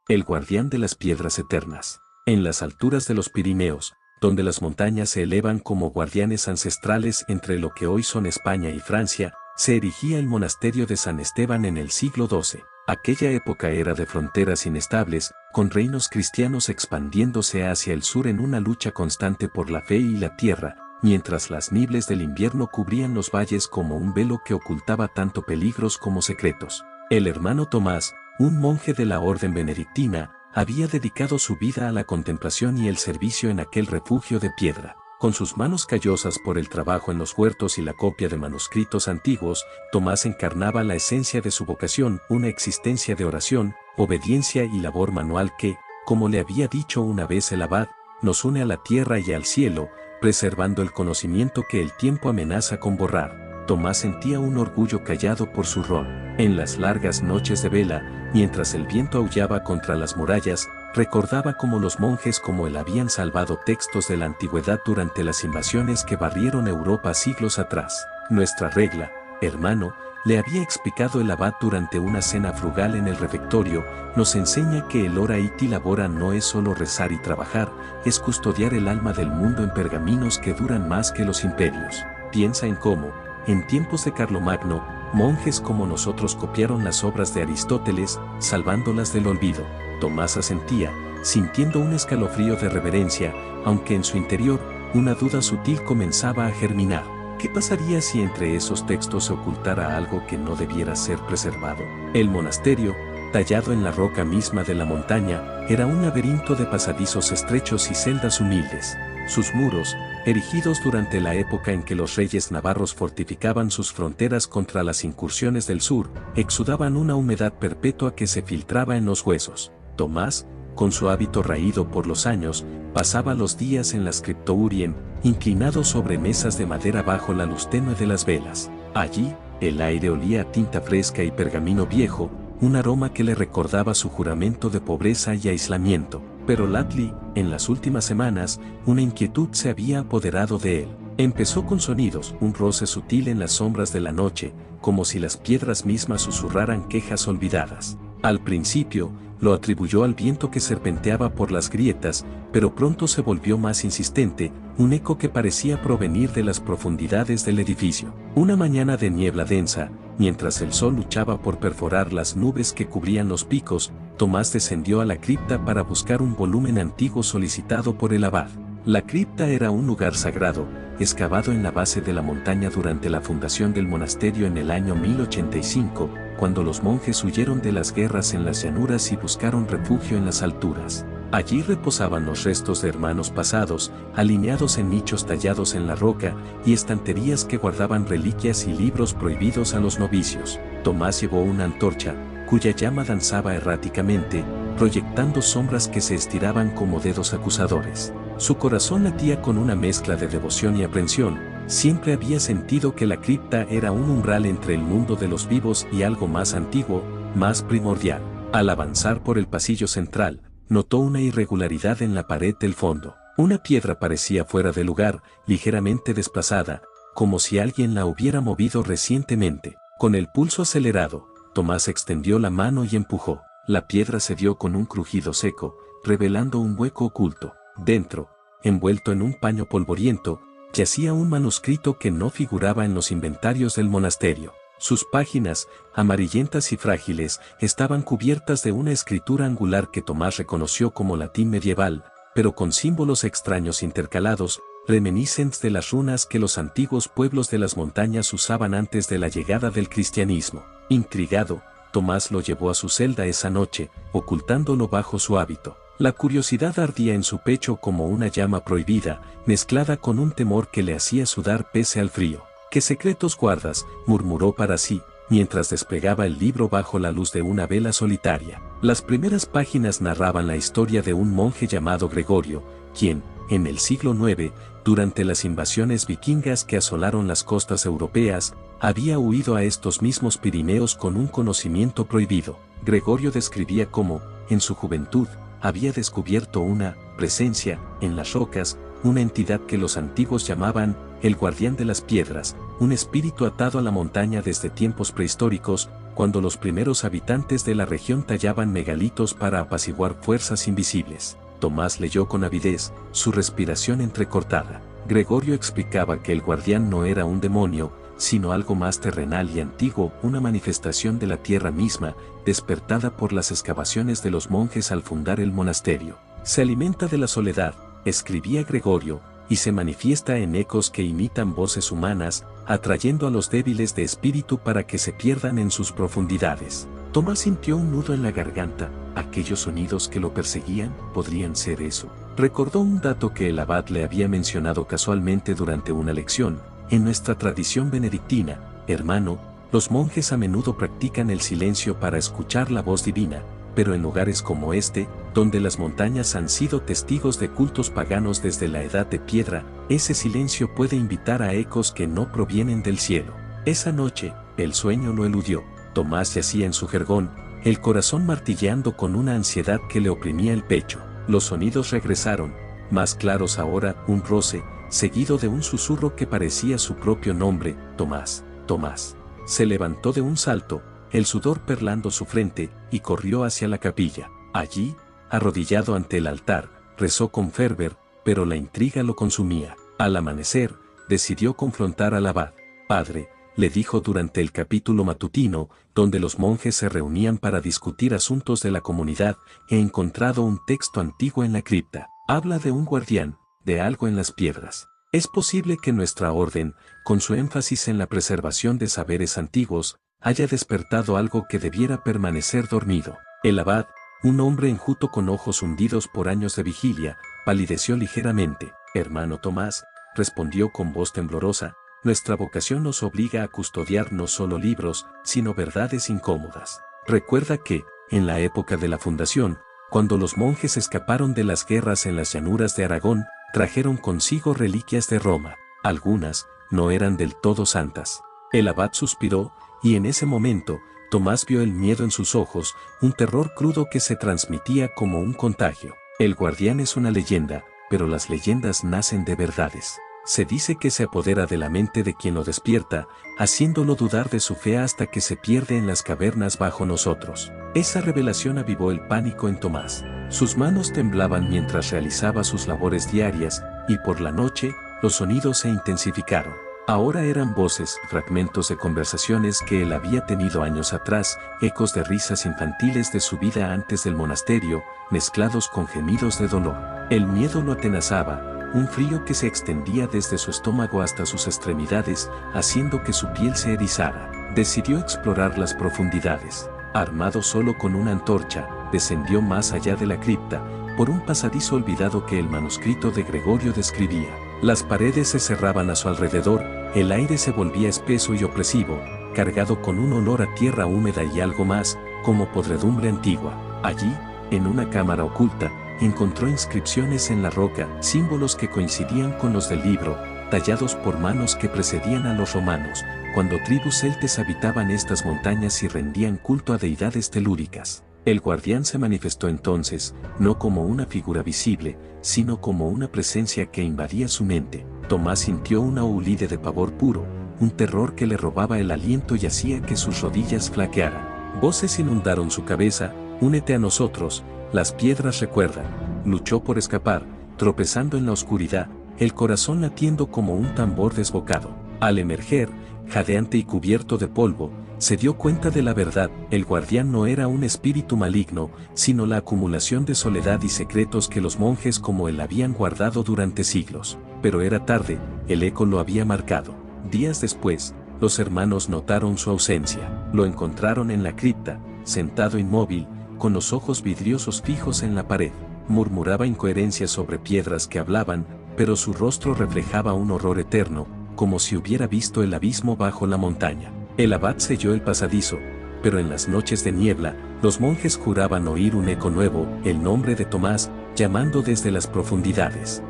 el guardián de las piedras eternas. En las alturas de los Pirineos, donde las montañas se elevan como guardianes ancestrales entre lo que hoy son España y Francia, se erigía el monasterio de San Esteban en el siglo XII. Aquella época era de fronteras inestables, con reinos cristianos expandiéndose hacia el sur en una lucha constante por la fe y la tierra, mientras las nieblas del invierno cubrían los valles como un velo que ocultaba tanto peligros como secretos. El hermano Tomás, un monje de la orden benedictina, había dedicado su vida a la contemplación y el servicio en aquel refugio de piedra. Con sus manos callosas por el trabajo en los huertos y la copia de manuscritos antiguos, Tomás encarnaba la esencia de su vocación, una existencia de oración, obediencia y labor manual que, como le había dicho una vez el abad, nos une a la tierra y al cielo, preservando el conocimiento que el tiempo amenaza con borrar. Tomás sentía un orgullo callado por su rol. En las largas noches de vela, mientras el viento aullaba contra las murallas, recordaba cómo los monjes como él habían salvado textos de la antigüedad durante las invasiones que barrieron Europa siglos atrás. Nuestra regla, hermano, le había explicado el abad durante una cena frugal en el refectorio, nos enseña que el ora iti labora no es solo rezar y trabajar, es custodiar el alma del mundo en pergaminos que duran más que los imperios. Piensa en cómo, en tiempos de Carlomagno, monjes como nosotros copiaron las obras de Aristóteles, salvándolas del olvido. Tomás asentía, sintiendo un escalofrío de reverencia, aunque en su interior, una duda sutil comenzaba a germinar. ¿Qué pasaría si entre esos textos se ocultara algo que no debiera ser preservado? El monasterio, tallado en la roca misma de la montaña, era un laberinto de pasadizos estrechos y celdas humildes. Sus muros, erigidos durante la época en que los reyes navarros fortificaban sus fronteras contra las incursiones del sur, exudaban una humedad perpetua que se filtraba en los huesos. Tomás, con su hábito raído por los años, pasaba los días en las Cryptourien, inclinado sobre mesas de madera bajo la luz tenue de las velas. Allí, el aire olía a tinta fresca y pergamino viejo, un aroma que le recordaba su juramento de pobreza y aislamiento. Pero lately, en las últimas semanas, una inquietud se había apoderado de él. Empezó con sonidos, un roce sutil en las sombras de la noche, como si las piedras mismas susurraran quejas olvidadas. Al principio, lo atribuyó al viento que serpenteaba por las grietas, pero pronto se volvió más insistente, un eco que parecía provenir de las profundidades del edificio. Una mañana de niebla densa, mientras el sol luchaba por perforar las nubes que cubrían los picos, Tomás descendió a la cripta para buscar un volumen antiguo solicitado por el abad. La cripta era un lugar sagrado, excavado en la base de la montaña durante la fundación del monasterio en el año 1085, cuando los monjes huyeron de las guerras en las llanuras y buscaron refugio en las alturas. Allí reposaban los restos de hermanos pasados, alineados en nichos tallados en la roca, y estanterías que guardaban reliquias y libros prohibidos a los novicios. Tomás llevó una antorcha, cuya llama danzaba erráticamente, proyectando sombras que se estiraban como dedos acusadores. Su corazón latía con una mezcla de devoción y aprensión. Siempre había sentido que la cripta era un umbral entre el mundo de los vivos y algo más antiguo, más primordial. Al avanzar por el pasillo central, notó una irregularidad en la pared del fondo. Una piedra parecía fuera de lugar, ligeramente desplazada, como si alguien la hubiera movido recientemente. Con el pulso acelerado, Tomás extendió la mano y empujó. La piedra cedió con un crujido seco, revelando un hueco oculto. Dentro, envuelto en un paño polvoriento, yacía un manuscrito que no figuraba en los inventarios del monasterio. Sus páginas, amarillentas y frágiles, estaban cubiertas de una escritura angular que Tomás reconoció como latín medieval, pero con símbolos extraños intercalados, reminiscentes de las runas que los antiguos pueblos de las montañas usaban antes de la llegada del cristianismo. Intrigado, Tomás lo llevó a su celda esa noche, ocultándolo bajo su hábito. La curiosidad ardía en su pecho como una llama prohibida, mezclada con un temor que le hacía sudar pese al frío. «¿Qué secretos guardas?», murmuró para sí, mientras desplegaba el libro bajo la luz de una vela solitaria. Las primeras páginas narraban la historia de un monje llamado Gregorio, quien, en el siglo IX, durante las invasiones vikingas que asolaron las costas europeas, había huido a estos mismos Pirineos con un conocimiento prohibido. Gregorio describía cómo, en su juventud, había descubierto una presencia en las rocas, una entidad que los antiguos llamaban el guardián de las piedras, un espíritu atado a la montaña desde tiempos prehistóricos, cuando los primeros habitantes de la región tallaban megalitos para apaciguar fuerzas invisibles. Tomás leyó con avidez, su respiración entrecortada. Gregorio explicaba que el guardián no era un demonio, sino algo más terrenal y antiguo, una manifestación de la tierra misma, despertada por las excavaciones de los monjes al fundar el monasterio. Se alimenta de la soledad, escribía Gregorio, y se manifiesta en ecos que imitan voces humanas, atrayendo a los débiles de espíritu para que se pierdan en sus profundidades. Tomás sintió un nudo en la garganta. Aquellos sonidos que lo perseguían, ¿podrían ser eso? Recordó un dato que el abad le había mencionado casualmente durante una lección. En nuestra tradición benedictina, hermano, los monjes a menudo practican el silencio para escuchar la voz divina, pero en lugares como este, donde las montañas han sido testigos de cultos paganos desde la edad de piedra, ese silencio puede invitar a ecos que no provienen del cielo. Esa noche, el sueño lo eludió. Tomás yacía en su jergón, el corazón martilleando con una ansiedad que le oprimía el pecho. Los sonidos regresaron, más claros ahora, un roce, seguido de un susurro que parecía su propio nombre, Tomás, Tomás. Se levantó de un salto, el sudor perlando su frente, y corrió hacia la capilla. Allí, arrodillado ante el altar, rezó con fervor, pero la intriga lo consumía. Al amanecer, decidió confrontar al abad. Padre, le dijo durante el capítulo matutino, donde los monjes se reunían para discutir asuntos de la comunidad, he encontrado un texto antiguo en la cripta. Habla de un guardián, de algo en las piedras. Es posible que nuestra orden, con su énfasis en la preservación de saberes antiguos, haya despertado algo que debiera permanecer dormido. El abad, un hombre enjuto con ojos hundidos por años de vigilia, palideció ligeramente. Hermano Tomás, respondió con voz temblorosa, nuestra vocación nos obliga a custodiar no solo libros, sino verdades incómodas. Recuerda que, en la época de la fundación, cuando los monjes escaparon de las guerras en las llanuras de Aragón, trajeron consigo reliquias de Roma. Algunas no eran del todo santas. El abad suspiró, y en ese momento, Tomás vio el miedo en sus ojos, un terror crudo que se transmitía como un contagio. El guardián es una leyenda, pero las leyendas nacen de verdades. Se dice que se apodera de la mente de quien lo despierta, haciéndolo dudar de su fe hasta que se pierde en las cavernas bajo nosotros. Esa revelación avivó el pánico en Tomás. Sus manos temblaban mientras realizaba sus labores diarias, y por la noche, los sonidos se intensificaron. Ahora eran voces, fragmentos de conversaciones que él había tenido años atrás, ecos de risas infantiles de su vida antes del monasterio, mezclados con gemidos de dolor. El miedo lo atenazaba, un frío que se extendía desde su estómago hasta sus extremidades, haciendo que su piel se erizara. Decidió explorar las profundidades. Armado solo con una antorcha, descendió más allá de la cripta, por un pasadizo olvidado que el manuscrito de Gregorio describía. Las paredes se cerraban a su alrededor, el aire se volvía espeso y opresivo, cargado con un olor a tierra húmeda y algo más, como podredumbre antigua. Allí, en una cámara oculta, encontró inscripciones en la roca, símbolos que coincidían con los del libro, tallados por manos que precedían a los romanos, cuando tribus celtes habitaban estas montañas y rendían culto a deidades telúricas. El guardián se manifestó entonces, no como una figura visible, sino como una presencia que invadía su mente. Tomás sintió una ulide de pavor puro, un terror que le robaba el aliento y hacía que sus rodillas flaquearan. Voces inundaron su cabeza, únete a nosotros, las piedras recuerdan. Luchó por escapar, tropezando en la oscuridad, el corazón latiendo como un tambor desbocado. Al emerger, jadeante y cubierto de polvo, se dio cuenta de la verdad. El guardián no era un espíritu maligno, sino la acumulación de soledad y secretos que los monjes como él habían guardado durante siglos. Pero era tarde, el eco lo había marcado. Días después, los hermanos notaron su ausencia. Lo encontraron en la cripta, sentado inmóvil, con los ojos vidriosos fijos en la pared. Murmuraba incoherencias sobre piedras que hablaban, pero su rostro reflejaba un horror eterno, como si hubiera visto el abismo bajo la montaña. El abad selló el pasadizo, pero en las noches de niebla, los monjes juraban oír un eco nuevo, el nombre de Tomás, llamando desde las profundidades.